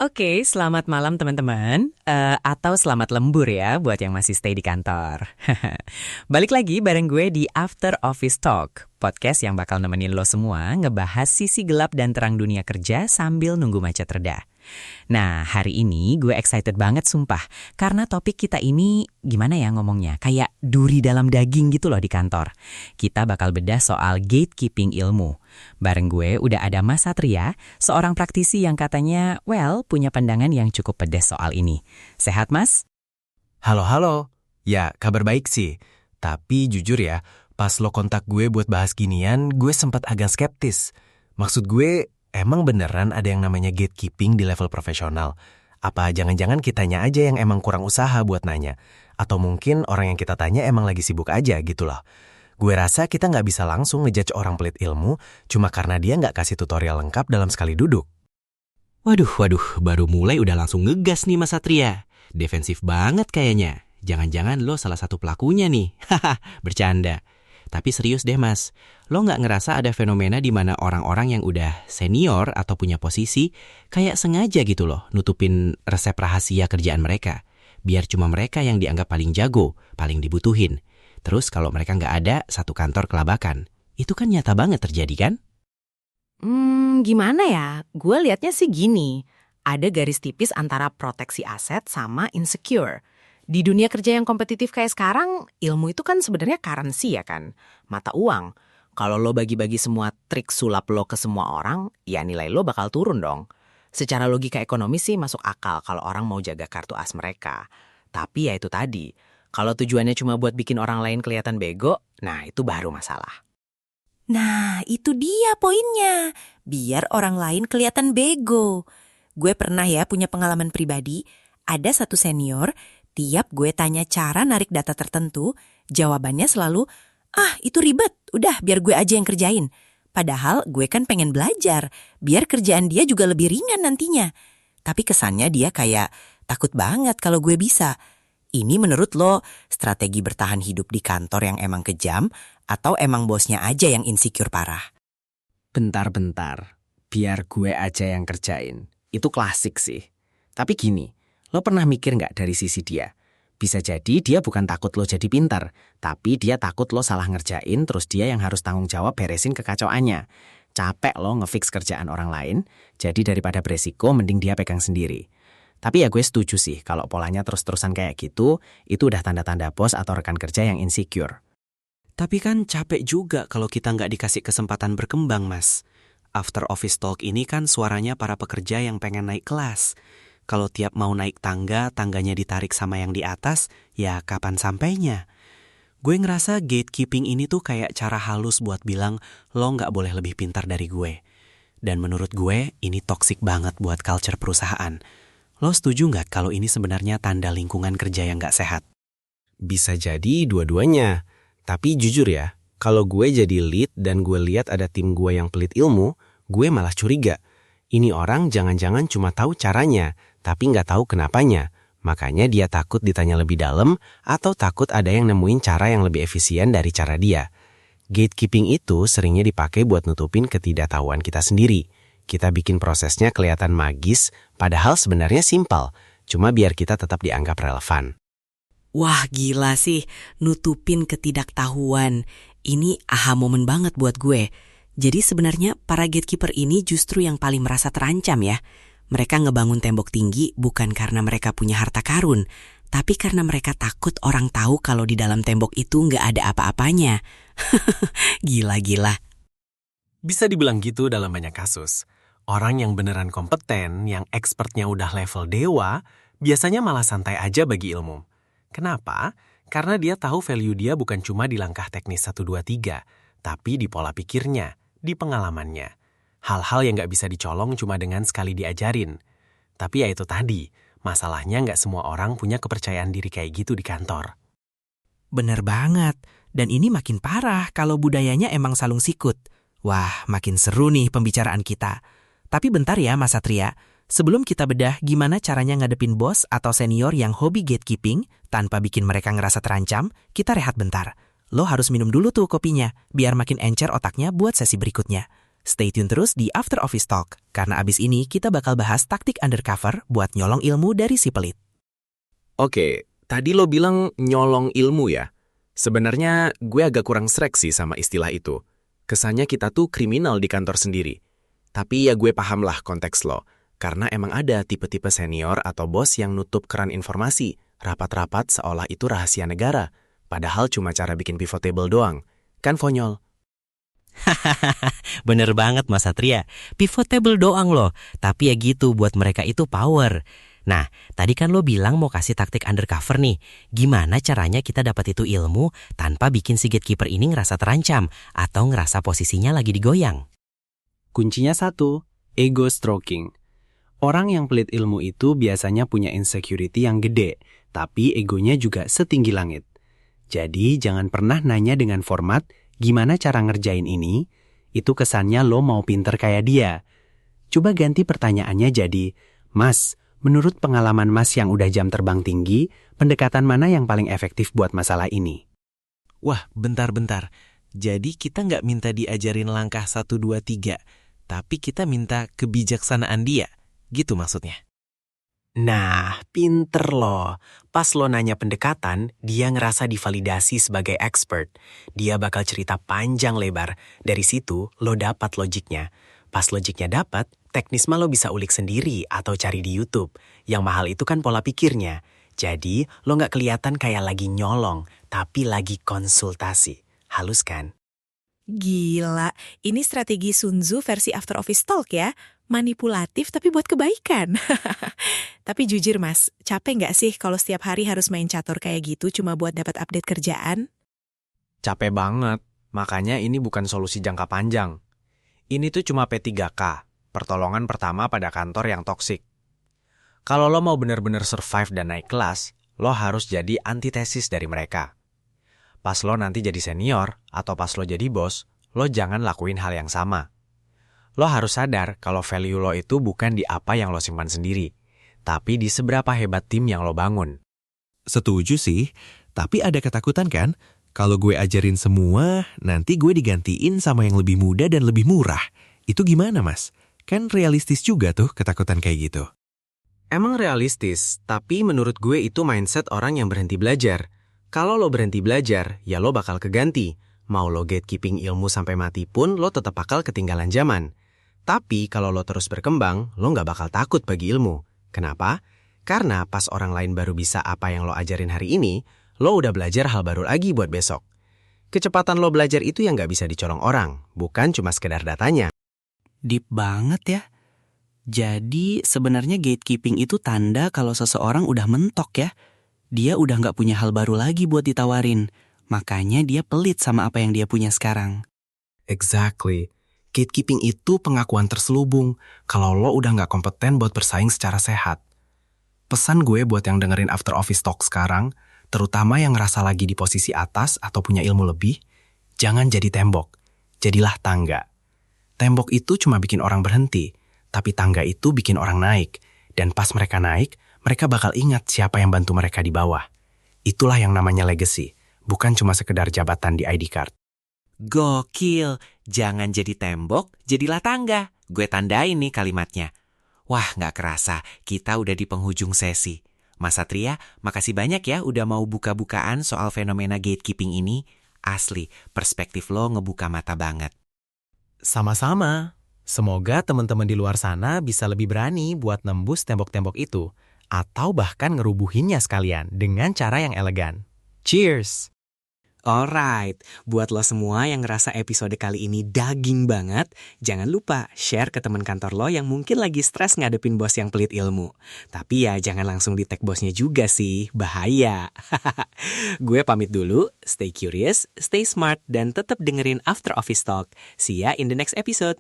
Oke, selamat malam teman-teman. Atau selamat lembur ya buat yang masih stay di kantor. Balik lagi bareng gue di After Office Talk, podcast yang bakal nemenin lo semua ngebahas sisi gelap dan terang dunia kerja sambil nunggu macet reda. Nah, hari ini gue excited banget sumpah, karena topik kita ini gimana ya ngomongnya, kayak duri dalam daging gitu loh di kantor. Kita bakal bedah soal gatekeeping ilmu. Bareng gue udah ada Mas Satria, seorang praktisi yang katanya, punya pandangan yang cukup pedas soal ini. Sehat, Mas? Halo. Ya, kabar baik sih. Tapi jujur ya, pas lo kontak gue buat bahas ginian, gue sempat agak skeptis. Maksud gue, emang beneran ada yang namanya gatekeeping di level profesional? Apa jangan-jangan kitanya aja yang emang kurang usaha buat nanya? Atau mungkin orang yang kita tanya emang lagi sibuk aja gitu loh. Gue rasa kita nggak bisa langsung ngejudge orang pelit ilmu cuma karena dia nggak kasih tutorial lengkap dalam sekali duduk. Waduh, baru mulai udah langsung ngegas nih Mas Satria. Defensif banget kayaknya. Jangan-jangan lo salah satu pelakunya nih. Haha, bercanda. Tapi serius deh Mas, lo nggak ngerasa ada fenomena di mana orang-orang yang udah senior atau punya posisi kayak sengaja gitu loh nutupin resep rahasia kerjaan mereka. Biar cuma mereka yang dianggap paling jago, paling dibutuhin. Terus kalau mereka nggak ada, satu kantor kelabakan. Itu kan nyata banget terjadi kan? Gimana ya? Gue liatnya sih gini. Ada garis tipis antara proteksi aset sama insecure. Di dunia kerja yang kompetitif kayak sekarang, ilmu itu kan sebenarnya currency ya kan? Mata uang. Kalau lo bagi-bagi semua trik sulap lo ke semua orang, ya nilai lo bakal turun dong. Secara logika ekonomi sih masuk akal kalau orang mau jaga kartu as mereka. Tapi ya itu tadi, kalau tujuannya cuma buat bikin orang lain kelihatan bego, nah itu baru masalah. Nah, itu dia poinnya. Biar orang lain kelihatan bego. Gue pernah ya punya pengalaman pribadi. Ada satu senior, tiap gue tanya cara narik data tertentu, jawabannya selalu, itu ribet, udah biar gue aja yang kerjain. Padahal gue kan pengen belajar, biar kerjaan dia juga lebih ringan nantinya. Tapi kesannya dia kayak takut banget kalau gue bisa. Ini menurut lo strategi bertahan hidup di kantor yang emang kejam atau emang bosnya aja yang insecure parah? Bentar, biar gue aja yang kerjain. Itu klasik sih. Tapi gini, lo pernah mikir nggak dari sisi dia? Bisa jadi dia bukan takut lo jadi pintar, tapi dia takut lo salah ngerjain terus dia yang harus tanggung jawab beresin kekacauannya. Capek lo ngefix kerjaan orang lain, jadi daripada beresiko mending dia pegang sendiri. Tapi ya gue setuju sih kalau polanya terus-terusan kayak gitu, itu udah tanda-tanda bos atau rekan kerja yang insecure. Tapi kan capek juga kalau kita nggak dikasih kesempatan berkembang, Mas. After Office Talk ini kan suaranya para pekerja yang pengen naik kelas. Kalau tiap mau naik tangga, tangganya ditarik sama yang di atas, ya kapan sampainya? Gue ngerasa gatekeeping ini tuh kayak cara halus buat bilang, lo nggak boleh lebih pintar dari gue. Dan menurut gue, ini toksik banget buat culture perusahaan. Lo setuju nggak kalau ini sebenarnya tanda lingkungan kerja yang nggak sehat? Bisa jadi dua-duanya. Tapi jujur ya, kalau gue jadi lead dan gue lihat ada tim gue yang pelit ilmu, gue malah curiga. Ini orang jangan-jangan cuma tahu caranya, tapi nggak tahu kenapanya. Makanya dia takut ditanya lebih dalam atau takut ada yang nemuin cara yang lebih efisien dari cara dia. Gatekeeping itu seringnya dipakai buat nutupin ketidaktahuan kita sendiri. Kita bikin prosesnya kelihatan magis, padahal sebenarnya simpel, cuma biar kita tetap dianggap relevan. Wah gila sih, nutupin ketidaktahuan. Ini aha momen banget buat gue. Jadi sebenarnya para gatekeeper ini justru yang paling merasa terancam ya. Mereka ngebangun tembok tinggi bukan karena mereka punya harta karun, tapi karena mereka takut orang tahu kalau di dalam tembok itu nggak ada apa-apanya. Gila. Bisa dibilang gitu dalam banyak kasus. Orang yang beneran kompeten, yang expertnya udah level dewa, biasanya malah santai aja bagi ilmu. Kenapa? Karena dia tahu value dia bukan cuma di langkah teknis 1, 2, 3, tapi di pola pikirnya, di pengalamannya. Hal-hal yang nggak bisa dicolong cuma dengan sekali diajarin. Tapi ya itu tadi, masalahnya nggak semua orang punya kepercayaan diri kayak gitu di kantor. Bener banget, dan ini makin parah kalau budayanya emang salung sikut. Wah, makin seru nih pembicaraan kita. Tapi bentar ya Mas Satria, sebelum kita bedah gimana caranya ngadepin bos atau senior yang hobi gatekeeping tanpa bikin mereka ngerasa terancam, kita rehat bentar. Lo harus minum dulu tuh kopinya, biar makin encer otaknya buat sesi berikutnya. Stay tune terus di After Office Talk, karena abis ini kita bakal bahas taktik undercover buat nyolong ilmu dari si pelit. Oke, tadi lo bilang nyolong ilmu ya? Sebenarnya gue agak kurang srek sih sama istilah itu. Kesannya kita tuh kriminal di kantor sendiri. Tapi ya gue paham lah konteks lo. Karena emang ada tipe-tipe senior atau bos yang nutup keran informasi, rapat-rapat seolah itu rahasia negara. Padahal cuma cara bikin pivot table doang. Kan Fonyol? Bener banget Mas Satria, pivot table doang loh. Tapi ya gitu, buat mereka itu power. Nah, tadi kan lo bilang mau kasih taktik undercover nih. Gimana caranya kita dapat itu ilmu tanpa bikin si gatekeeper ini ngerasa terancam atau ngerasa posisinya lagi digoyang? Kuncinya satu, ego stroking. Orang yang pelit ilmu itu biasanya punya insecurity yang gede, tapi egonya juga setinggi langit. Jadi jangan pernah nanya dengan format, gimana cara ngerjain ini? Itu kesannya lo mau pinter kayak dia. Coba ganti pertanyaannya jadi, Mas, menurut pengalaman Mas yang udah jam terbang tinggi, pendekatan mana yang paling efektif buat masalah ini? Wah, bentar-bentar. Jadi kita nggak minta diajarin langkah 1, 2, 3, tapi kita minta kebijaksanaan dia. Gitu maksudnya. Nah, pinter lo. Pas lo nanya pendekatan, dia ngerasa divalidasi sebagai expert. Dia bakal cerita panjang lebar. Dari situ, lo dapat logiknya. Pas logiknya dapat, teknis mah lo bisa ulik sendiri atau cari di YouTube. Yang mahal itu kan pola pikirnya. Jadi, lo nggak kelihatan kayak lagi nyolong, tapi lagi konsultasi. Halus kan? Gila, ini strategi Sun Tzu versi After Office Talk ya. Manipulatif tapi buat kebaikan. Tapi jujur Mas, capek nggak sih kalau setiap hari harus main catur kayak gitu cuma buat dapat update kerjaan? Capek banget. Makanya ini bukan solusi jangka panjang. Ini tuh cuma P3K, pertolongan pertama pada kantor yang toksik. Kalau lo mau bener-bener survive dan naik kelas, lo harus jadi antitesis dari mereka. Pas lo nanti jadi senior, atau pas lo jadi bos, lo jangan lakuin hal yang sama. Lo harus sadar kalau value lo itu bukan di apa yang lo simpan sendiri, tapi di seberapa hebat tim yang lo bangun. Setuju sih, tapi ada ketakutan kan? Kalau gue ajarin semua, nanti gue digantiin sama yang lebih muda dan lebih murah. Itu gimana, Mas? Kan realistis juga tuh ketakutan kayak gitu. Emang realistis, tapi menurut gue itu mindset orang yang berhenti belajar. Kalau lo berhenti belajar, ya lo bakal keganti. Mau lo gatekeeping ilmu sampai mati pun, lo tetap bakal ketinggalan zaman. Tapi kalau lo terus berkembang, lo nggak bakal takut bagi ilmu. Kenapa? Karena pas orang lain baru bisa apa yang lo ajarin hari ini, lo udah belajar hal baru lagi buat besok. Kecepatan lo belajar itu yang nggak bisa dicolong orang, bukan cuma sekedar datanya. Deep banget ya. Jadi sebenarnya gatekeeping itu tanda kalau seseorang udah mentok ya. Dia udah nggak punya hal baru lagi buat ditawarin. Makanya dia pelit sama apa yang dia punya sekarang. Exactly. Gatekeeping itu pengakuan terselubung kalau lo udah nggak kompeten buat bersaing secara sehat. Pesan gue buat yang dengerin After Office Talk sekarang, terutama yang ngerasa lagi di posisi atas atau punya ilmu lebih, jangan jadi tembok, jadilah tangga. Tembok itu cuma bikin orang berhenti, tapi tangga itu bikin orang naik. Dan pas mereka naik, mereka bakal ingat siapa yang bantu mereka di bawah. Itulah yang namanya legacy, bukan cuma sekedar jabatan di ID card. Gokil, jangan jadi tembok, jadilah tangga. Gue tandain nih kalimatnya. Wah, nggak kerasa, kita udah di penghujung sesi. Mas Satria, makasih banyak ya udah mau buka-bukaan soal fenomena gatekeeping ini. Asli, perspektif lo ngebuka mata banget. Sama-sama. Semoga teman-teman di luar sana bisa lebih berani buat nembus tembok-tembok itu. Atau bahkan ngerubuhinnya sekalian dengan cara yang elegan. Cheers! Alright, buat lo semua yang ngerasa episode kali ini daging banget, jangan lupa share ke teman kantor lo yang mungkin lagi stres ngadepin bos yang pelit ilmu. Tapi ya jangan langsung di tag bosnya juga sih, bahaya. Gue pamit dulu, stay curious, stay smart, dan tetap dengerin After Office Talk. See ya in the next episode.